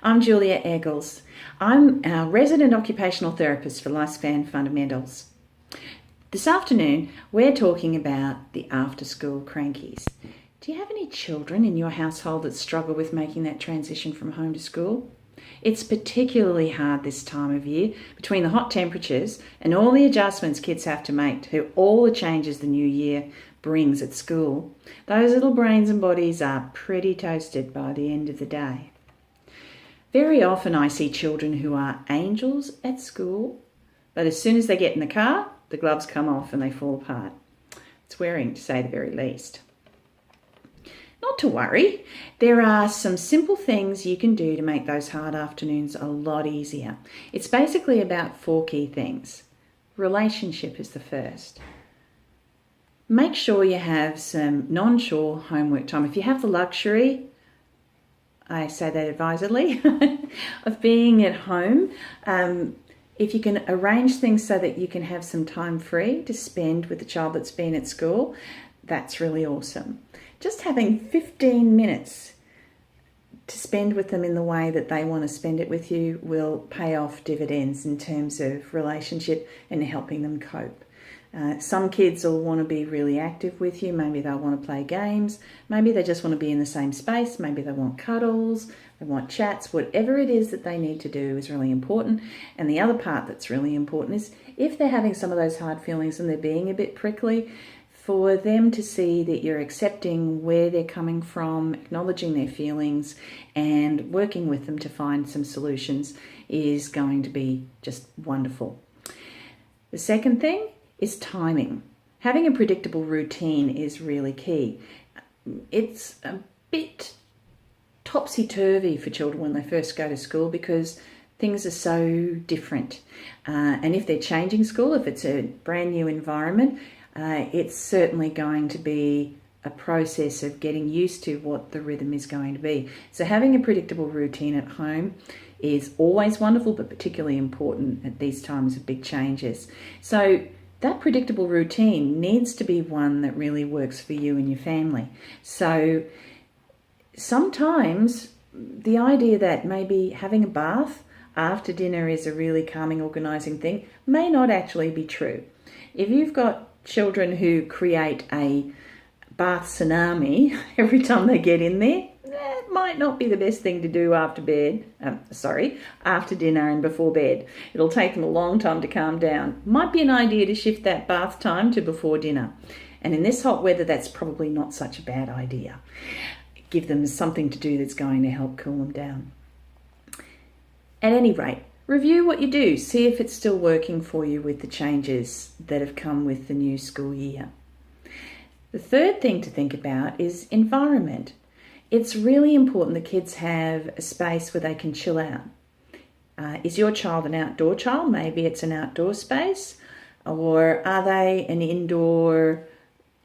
I'm Julia Eggles. I'm a resident occupational therapist for Lifespan Fundamentals. This afternoon, we're talking about the after-school crankies. Do you have any children in your household that struggle with making that transition from home to school? It's particularly hard this time of year between the hot temperatures and all the adjustments kids have to make to all the changes the new year brings at school. Those little brains and bodies are pretty toasted by the end of the day. Very often I see children who are angels at school, but as soon as they get in the car, the gloves come off and they fall apart. It's wearing, to say the very least. Not to worry, there are some simple things you can do to make those hard afternoons a lot easier. It's basically about 4 key things. Relationship is the first. Make sure you have some non-chore homework time. If you have the luxury, I say that advisedly, of being at home, if you can arrange things so that you can have some time free to spend with the child that's been at school, that's really awesome. Just having 15 minutes to spend with them in the way that they want to spend it with you will pay off dividends in terms of relationship and helping them cope. Some kids will want to be really active with you. Maybe they'll want to play games. Maybe they just want to be in the same space. Maybe they want cuddles. They want chats. Whatever it is that they need to do is really important. And the other part that's really important is if they're having some of those hard feelings and they're being a bit prickly, for them to see that you're accepting where they're coming from, acknowledging their feelings, and working with them to find some solutions is going to be just wonderful. The second thing is timing. Having a predictable routine is really key. It's a bit topsy-turvy for children when they first go to school because things are so different. And if they're changing school, if it's a brand new environment, it's certainly going to be a process of getting used to what the rhythm is going to be. So having a predictable routine at home is always wonderful, but particularly important at these times of big changes. So that predictable routine needs to be one that really works for you and your family. So sometimes the idea that maybe having a bath after dinner is a really calming, organising thing may not actually be true. If you've got children who create a bath tsunami every time they get in there, that might not be the best thing to do after dinner and before bed. It'll take them a long time to calm down. Might be an idea to shift that bath time to before dinner. And in this hot weather, that's probably not such a bad idea. Give them something to do that's going to help cool them down. At any rate, review what you do. See if it's still working for you with the changes that have come with the new school year. The third thing to think about is environment. It's really important that kids have a space where they can chill out. Is your child an outdoor child? Maybe it's an outdoor space. Or are they an indoor,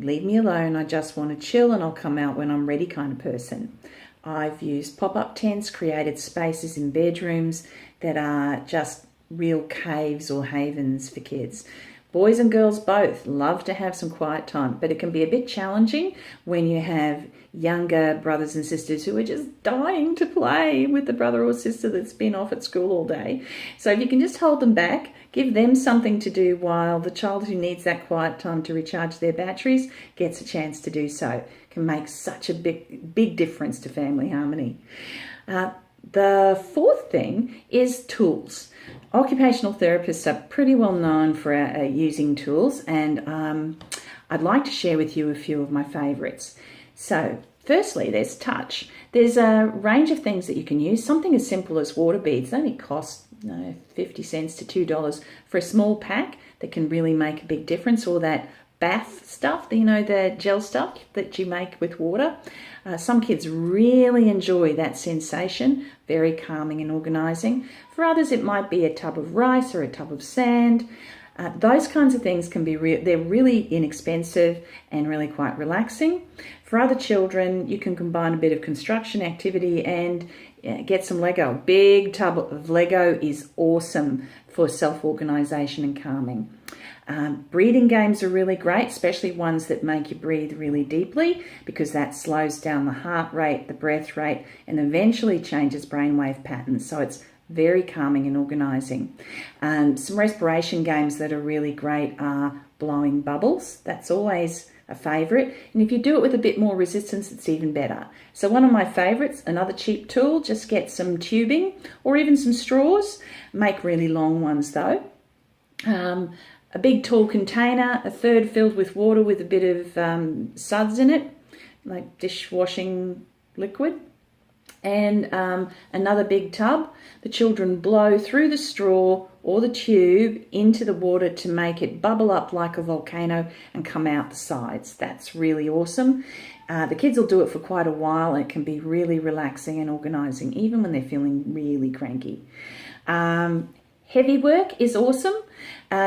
leave me alone, I just want to chill and I'll come out when I'm ready kind of person? I've used pop-up tents, created spaces in bedrooms that are just real caves or havens for kids. Boys and girls both love to have some quiet time, but it can be a bit challenging when you have younger brothers and sisters who are just dying to play with the brother or sister that's been off at school all day. So if you can just hold them back, give them something to do while the child who needs that quiet time to recharge their batteries gets a chance to do so. It can make such a big difference to family harmony. The fourth thing is tools. Occupational therapists are pretty well known for using tools, and I'd like to share with you a few of my favourites. So, firstly, there's touch. There's a range of things that you can use. Something as simple as water beads. They only cost 50 cents to $2 for a small pack that can really make a big difference, or that bath stuff, the gel stuff that you make with water. Some kids really enjoy that sensation, very calming and organising. For others, it might be a tub of rice or a tub of sand. Those kinds of things can be they're really inexpensive and really quite relaxing. For other children, you can combine a bit of construction activity and get some Lego. A big tub of Lego is awesome for self-organisation and calming. Breathing games are really great, especially ones that make you breathe really deeply, because that slows down the heart rate, the breath rate, and eventually changes brainwave patterns. So it's very calming and organising. Some respiration games that are really great are blowing bubbles. That's always a favourite. And if you do it with a bit more resistance, it's even better. So one of my favourites, another cheap tool, just get some tubing or even some straws. Make really long ones though. A big tall container, a third filled with water with a bit of suds in it, like dishwashing liquid, and another big tub. The children blow through the straw or the tube into the water to make it bubble up like a volcano and come out the sides. That's really awesome. The kids will do it for quite a while, and it can be really relaxing and organising, even when they're feeling really cranky. Heavy work is awesome.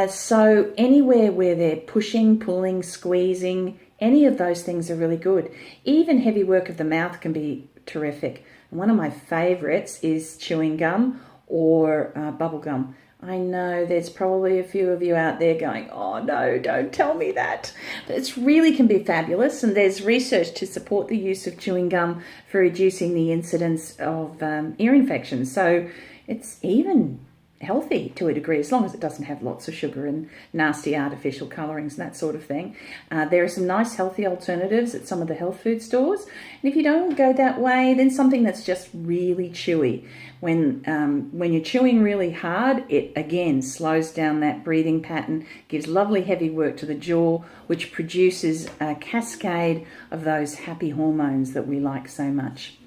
So anywhere where they're pushing, pulling, squeezing, any of those things are really good. Even heavy work of the mouth can be terrific. And one of my favourites is chewing gum or bubble gum. I know there's probably a few of you out there going, oh no, don't tell me that. But it really can be fabulous, and there's research to support the use of chewing gum for reducing the incidence of ear infections. So it's even healthy to a degree, as long as it doesn't have lots of sugar and nasty artificial colourings and that sort of thing. There are some nice healthy alternatives at some of the health food stores. And if you don't go that way, then something that's just really chewy. When you're chewing really hard, it again slows down that breathing pattern, gives lovely heavy work to the jaw, which produces a cascade of those happy hormones that we like so much.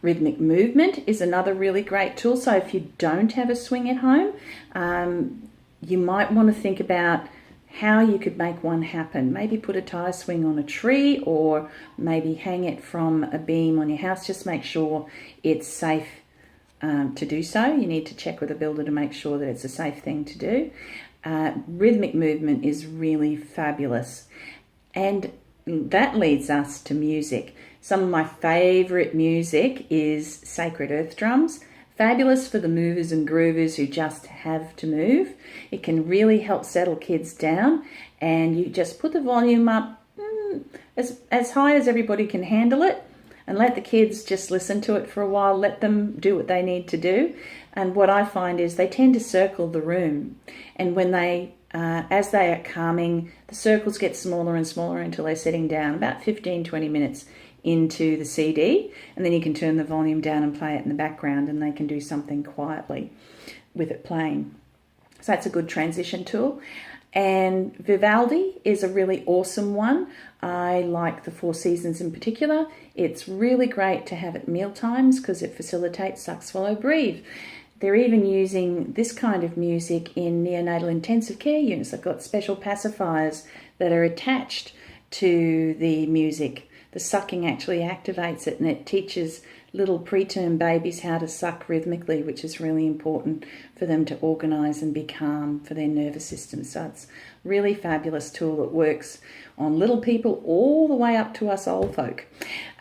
Rhythmic movement is another really great tool. So if you don't have a swing at home, you might want to think about how you could make one happen. Maybe put a tire swing on a tree, or maybe hang it from a beam on your house. Just make sure it's safe to do so. You need to check with a builder to make sure that it's a safe thing to do. Rhythmic movement is really fabulous. And that leads us to music. Some of my favourite music is Sacred Earth drums. Fabulous for the movers and groovers who just have to move. It can really help settle kids down, and you just put the volume up as high as everybody can handle it, and let the kids just listen to it for a while. Let them do what they need to do. And what I find is they tend to circle the room, and when they as they are calming, the circles get smaller and smaller until they're sitting down, about 15-20 minutes into the CD, and then you can turn the volume down and play it in the background, and they can do something quietly with it playing. So that's a good transition tool. And Vivaldi is a really awesome one. I like the Four Seasons in particular. It's really great to have at meal times because it facilitates suck, swallow, breathe. They're even using this kind of music in neonatal intensive care units. They've got special pacifiers that are attached to the music. The sucking actually activates it, and it teaches little preterm babies how to suck rhythmically, which is really important for them to organise and be calm for their nervous system. So it's a really fabulous tool that works on little people all the way up to us old folk.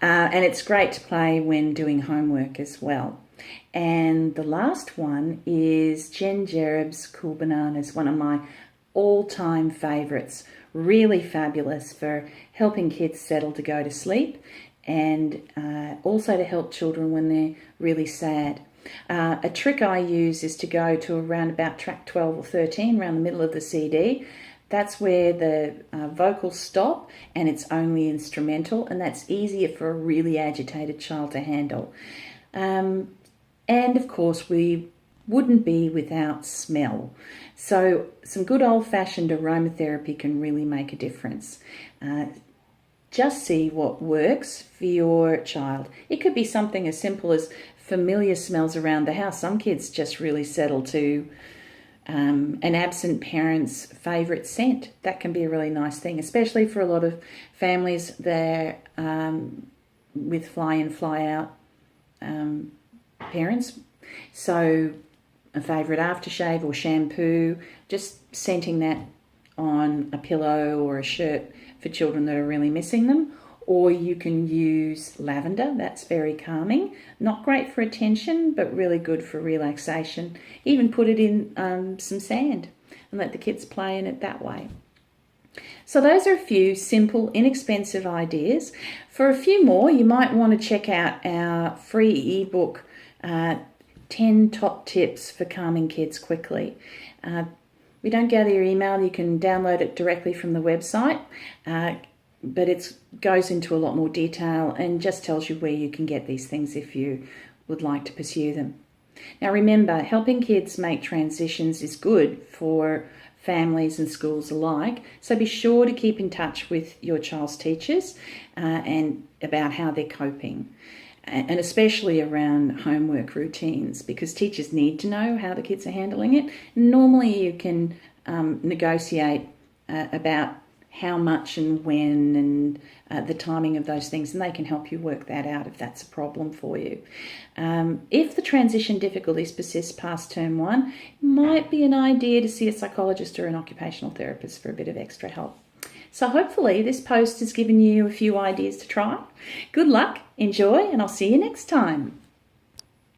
And it's great to play when doing homework as well. And the last one is Jen Jerob's Cool Bananas, one of my all-time favourites. Really fabulous for helping kids settle to go to sleep, and also to help children when they're really sad. A trick I use is to go to around about track 12 or 13, around the middle of the CD. That's where the vocals stop and it's only instrumental, and that's easier for a really agitated child to handle. And of course, we wouldn't be without smell. So some good old-fashioned aromatherapy can really make a difference. Just see what works for your child. It could be something as simple as familiar smells around the house. Some kids just really settle to an absent parent's favourite scent. That can be a really nice thing, especially for a lot of families there with fly-in, fly-out parents. So a favourite aftershave or shampoo, just scenting that on a pillow or a shirt for children that are really missing them. Or you can use lavender. That's very calming. Not great for attention, but really good for relaxation. Even put it in some sand and let the kids play in it that way. So those are a few simple, inexpensive ideas. For a few more, you might want to check out our free ebook, 10 Top Tips for Calming Kids Quickly. We don't gather your email. You can download it directly from the website, but it goes into a lot more detail and just tells you where you can get these things if you would like to pursue them. Now remember, helping kids make transitions is good for families and schools alike, so be sure to keep in touch with your child's teachers and about how they're coping, and especially around homework routines, because teachers need to know how the kids are handling it. Normally you can negotiate about how much and when and the timing of those things, and they can help you work that out if that's a problem for you. If the transition difficulties persist past term 1, it might be an idea to see a psychologist or an occupational therapist for a bit of extra help. So hopefully this post has given you a few ideas to try. Good luck, enjoy, and I'll see you next time.